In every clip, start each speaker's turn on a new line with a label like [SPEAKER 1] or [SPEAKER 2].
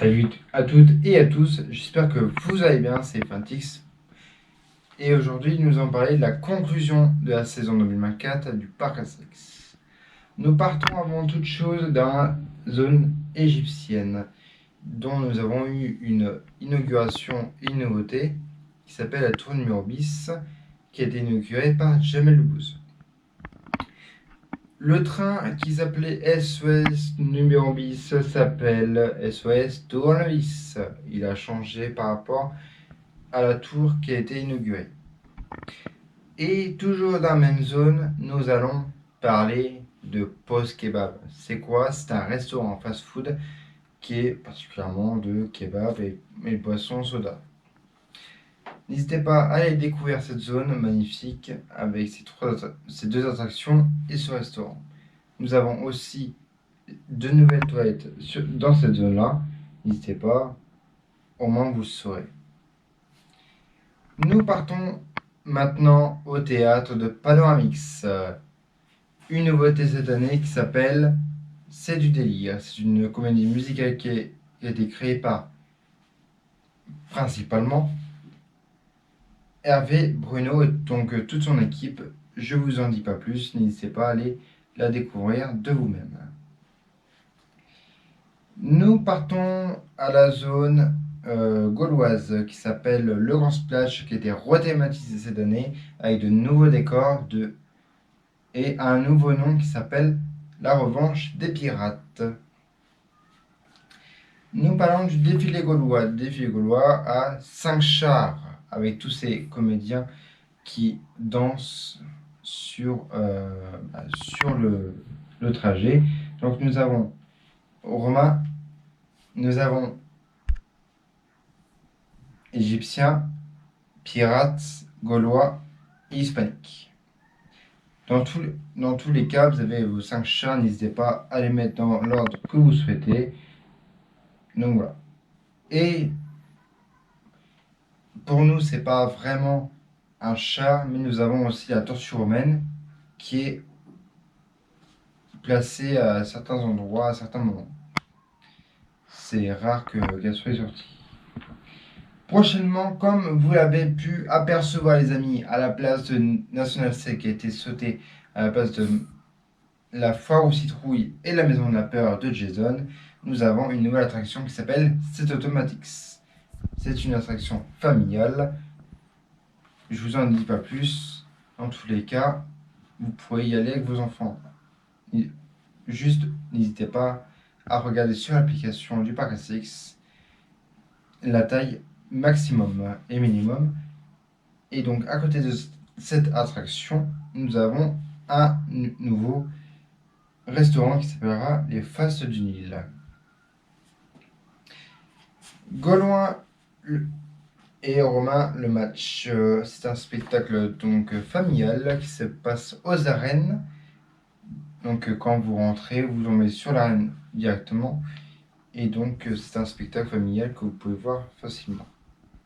[SPEAKER 1] Salut à toutes et à tous, j'espère que vous allez bien, c'est Fantix. Et aujourd'hui, nous allons parler de la conclusion de la saison 2024 du Parc Astérix. Nous partons avant toute chose dans la zone égyptienne, dont nous avons eu une inauguration et une nouveauté, qui s'appelle la tour numéro 10, qui a été inaugurée par Jamel Debbouze. Le train qui s'appelait SOS numéro 10 s'appelle SOS Tournevis. Il a changé par rapport à la tour qui a été inaugurée. Et toujours dans la même zone, nous allons parler de Post Kebab. C'est quoi? C'est un restaurant fast-food qui est particulièrement de kebab et boissons soda. N'hésitez pas à aller découvrir cette zone magnifique avec ces deux attractions et ce restaurant. Nous avons aussi de nouvelles toilettes dans cette zone-là. N'hésitez pas, au moins vous le saurez. Nous partons maintenant au théâtre de Panoramix. Une nouveauté cette année qui s'appelle C'est du délire. C'est une comédie musicale qui a été créée par principalement Hervé Bruno et donc toute son équipe. Je vous en dis pas plus, n'hésitez pas à aller la découvrir de vous-même. Nous partons à la zone gauloise qui s'appelle le Grand Splash, qui a été rethématisé cette année avec de nouveaux décors et un nouveau nom qui s'appelle La Revanche des Pirates. Nous parlons du défilé gaulois. Le défilé gaulois a 5 chars avec tous ces comédiens qui dansent sur le trajet. Donc nous avons Romain, nous avons Égyptiens, pirates, gaulois et hispaniques. Dans tous les cas, vous avez vos 5 chars, n'hésitez pas à les mettre dans l'ordre que vous souhaitez. Donc voilà. Et pour nous, c'est pas vraiment un char, mais nous avons aussi la tortue romaine qui est placée à certains endroits, à certains moments. C'est rare qu'elle soit sortie. Prochainement, comme vous l'avez pu apercevoir les amis, à la place de National C qui a été sautée à la place de la foire aux citrouilles et la maison de la peur de Jason, nous avons une nouvelle attraction qui s'appelle C'est Automatics. C'est une attraction familiale. Je vous en dis pas plus. Dans tous les cas, vous pourrez y aller avec vos enfants. Juste, n'hésitez pas à regarder sur l'application du Parc Astérix la taille maximum et minimum. Et donc, à côté de cette attraction, nous avons un nouveau restaurant qui s'appellera les Fastes du Nil. Gaulois et Romain le match. C'est un spectacle donc familial qui se passe aux arènes. Donc quand vous rentrez, vous tombez sur l'arène directement. Et donc c'est un spectacle familial que vous pouvez voir facilement.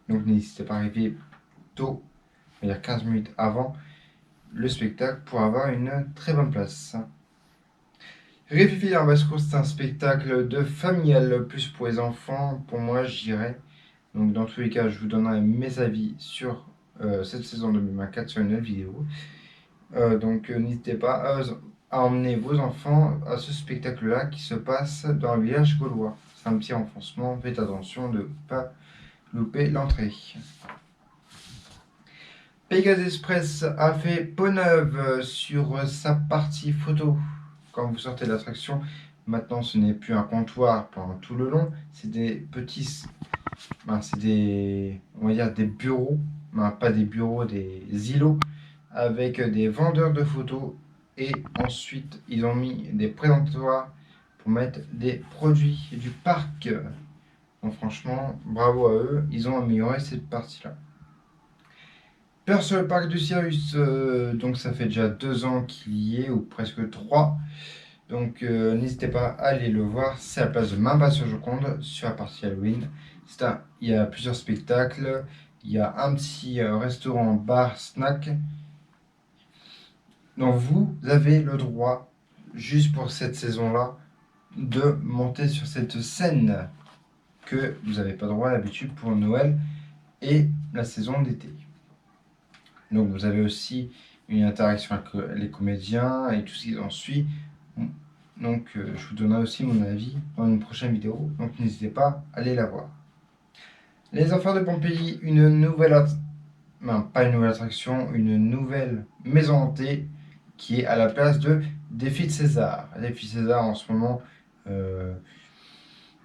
[SPEAKER 1] Donc n'hésitez pas à arriver tôt, on va dire 15 minutes avant le spectacle pour avoir une très bonne place. Réfifi en basse-cour, c'est un spectacle de familial plus pour les enfants. Pour moi, j'irais. Donc dans tous les cas, je vous donnerai mes avis sur cette saison 2024 sur une autre vidéo. Donc n'hésitez pas à emmener vos enfants à ce spectacle-là qui se passe dans le village gaulois. C'est un petit renfoncement, faites attention de ne pas louper l'entrée. Pegasus Express a fait peau neuve sur sa partie photo. Quand vous sortez de l'attraction, maintenant ce n'est plus un comptoir pendant tout le long, c'est des petits... c'est des bureaux, pas des bureaux, des îlots avec des vendeurs de photos et ensuite ils ont mis des présentoirs pour mettre des produits du parc. Donc franchement, bravo à eux, ils ont amélioré cette partie-là. Peur sur le parc du Cyrus, donc ça fait déjà 2 ans qu'il y est, ou presque 3. Donc n'hésitez pas à aller le voir, c'est à la place de Mamba sur Joconde, sur la partie Halloween. Il y a plusieurs spectacles, il y a un petit restaurant, bar, snack. Donc vous avez le droit, juste pour cette saison-là, de monter sur cette scène que vous n'avez pas droit d'habitude pour Noël et la saison d'été. Donc vous avez aussi une interaction avec les comédiens et tout ce qui en suit. Donc je vous donnerai aussi mon avis dans une prochaine vidéo, donc n'hésitez pas à aller la voir. Les Enfants de Pompéi, une nouvelle maison hantée qui est à la place de Défi de César. Défi de César en ce moment,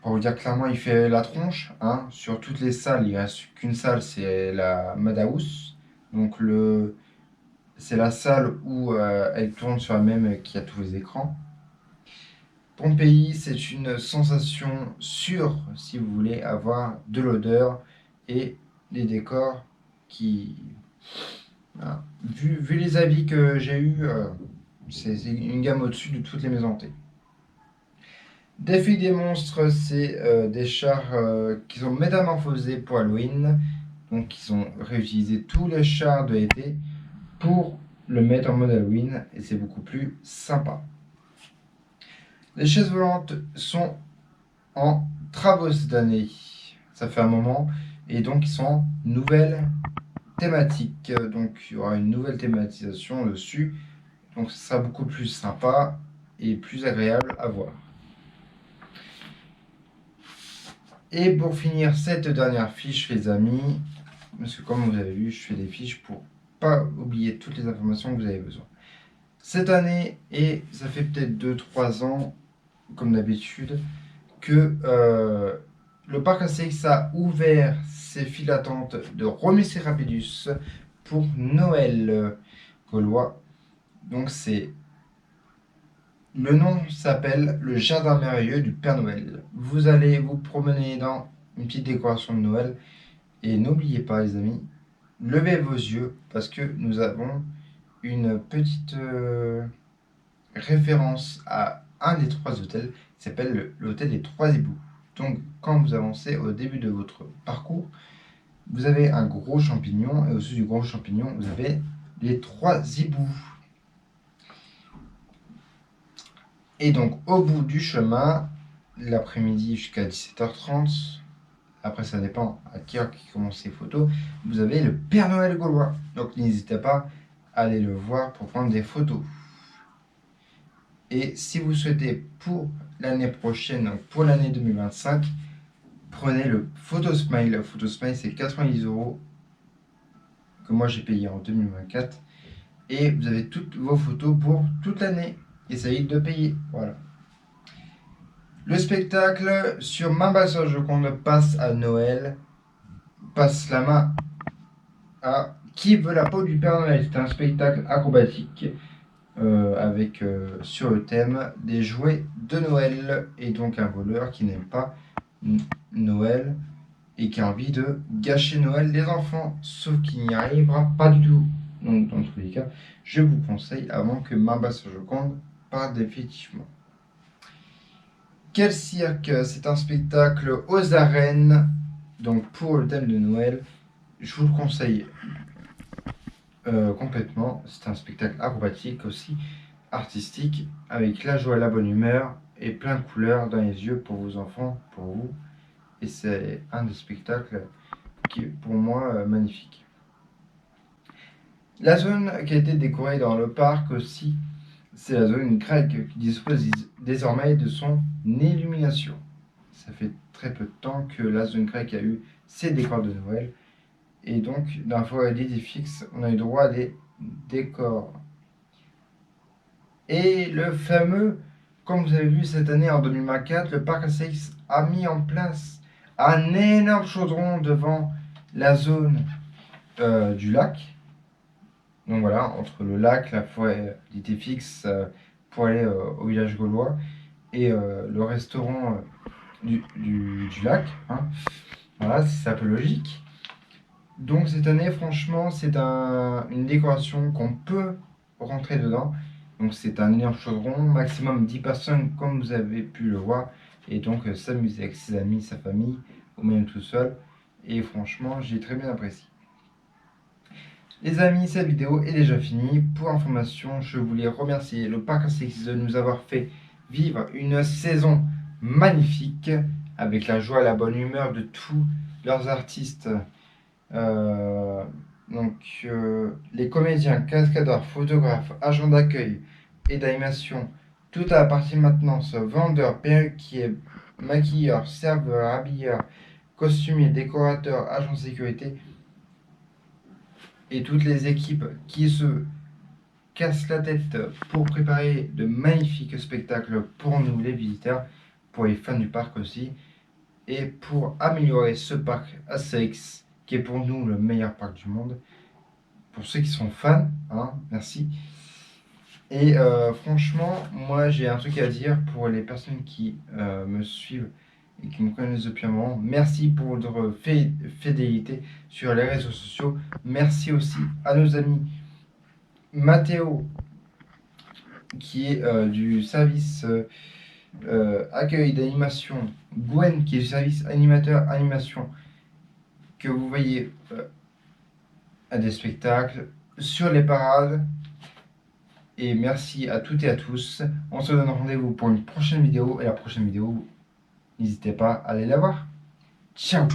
[SPEAKER 1] pour vous dire clairement, il fait la tronche. Sur toutes les salles, il ne reste qu'une salle, c'est la Madhouse. Donc c'est la salle où elle tourne sur elle-même qui a tous les écrans. Pompéi, c'est une sensation sûre si vous voulez avoir de l'odeur et des décors qui... Voilà. Vu les avis que j'ai eus, c'est une gamme au-dessus de toutes les maisons hantées. Défi des monstres, c'est des chars qui sont métamorphosés pour Halloween. Donc ils ont réutilisé tous les chars de l'été pour le mettre en mode Halloween et c'est beaucoup plus sympa. Les chaises volantes sont en travaux cette année. Ça fait un moment et donc ils sont en nouvelle thématique. Donc il y aura une nouvelle thématisation dessus. Donc ce sera beaucoup plus sympa et plus agréable à voir. Et pour finir cette dernière fiche les amis, parce que comme vous avez vu, je fais des fiches pour pas oublier toutes les informations que vous avez besoin. Cette année, et ça fait peut-être 2-3 ans, comme d'habitude, que le parc Astérix a ouvert ses files d'attente de Remus et Rapidus pour Noël gaulois. Donc le nom s'appelle le Jardin merveilleux du Père Noël. Vous allez vous promener dans une petite décoration de Noël et n'oubliez pas les amis, levez vos yeux parce que nous avons une petite référence à un des 3 hôtels qui s'appelle l'hôtel des 3 éboues. Donc quand vous avancez au début de votre parcours, vous avez un gros champignon et au-dessus du gros champignon, vous avez les 3 éboues. Et donc au bout du chemin, l'après-midi jusqu'à 17h30, après ça dépend à quelle heure qui commence les photos, vous avez le Père Noël gaulois. Donc n'hésitez pas à aller le voir pour prendre des photos. Et si vous souhaitez pour l'année prochaine, donc pour l'année 2025, prenez le Photosmile. Le Photosmile c'est 90 € que moi j'ai payé en 2024. Et vous avez toutes vos photos pour toute l'année. Essayez de payer. Voilà. Le spectacle sur Mamba sur Joconde passe à Noël. Passe la main à Qui veut la peau du Père Noël. C'est un spectacle acrobatique avec sur le thème des jouets de Noël et donc un voleur qui n'aime pas Noël et qui a envie de gâcher Noël des enfants, sauf qu'il n'y arrivera pas du tout. Donc dans tous les cas, je vous conseille avant que Mamba sur Joconde parte définitivement. Quel cirque, c'est un spectacle aux arènes, donc pour le thème de Noël, je vous le conseille complètement. C'est un spectacle acrobatique aussi, artistique, avec la joie, la bonne humeur et plein de couleurs dans les yeux pour vos enfants, pour vous. Et c'est un des spectacles qui est pour moi magnifique. La zone qui a été décorée dans le parc aussi, c'est la zone grecque qui dispose désormais de son illumination. Ça fait très peu de temps que la zone grecque a eu ses décors de Noël. Et donc, dans la forêt d'Idéfix, on a eu droit à des décors. Et le fameux, comme vous avez vu cette année en 2024, le parc Astérix a mis en place un énorme chaudron devant la zone du lac. Donc voilà, entre le lac, la forêt d'Idéfix pour aller au village gaulois et le restaurant du lac. Voilà, c'est un peu logique. Donc cette année, franchement, c'est une décoration qu'on peut rentrer dedans. Donc c'est un énorme chaudron, maximum 10 personnes comme vous avez pu le voir. Et donc s'amuser avec ses amis, sa famille, ou même tout seul. Et franchement, j'ai très bien apprécié. Les amis, cette vidéo est déjà finie. Pour information, je voulais remercier le Parc Astérix de nous avoir fait vivre une saison magnifique avec la joie et la bonne humeur de tous leurs artistes. Euh, les comédiens, cascadeurs, photographes, agents d'accueil et d'animation, toute la partie maintenance, vendeurs, perruquiers, maquilleurs, serveurs, habilleurs, costumiers, décorateurs, agents de sécurité et toutes les équipes qui se cassent la tête pour préparer de magnifiques spectacles pour nous les visiteurs, pour les fans du parc aussi, et pour améliorer ce parc Astérix qui est pour nous le meilleur parc du monde. Pour ceux qui sont fans, hein, merci. Et franchement, moi j'ai un truc à dire pour les personnes qui me suivent et qui me connaissent depuis un moment. Merci pour votre fidélité sur les réseaux sociaux. Merci aussi à nos amis Mathéo, qui est du service accueil d'animation, Gwen, qui est du service animateur animation, que vous voyez à des spectacles, sur les parades. Et merci à toutes et à tous. On se donne rendez-vous pour une prochaine vidéo. Et la prochaine vidéo, n'hésitez pas à aller la voir. Ciao!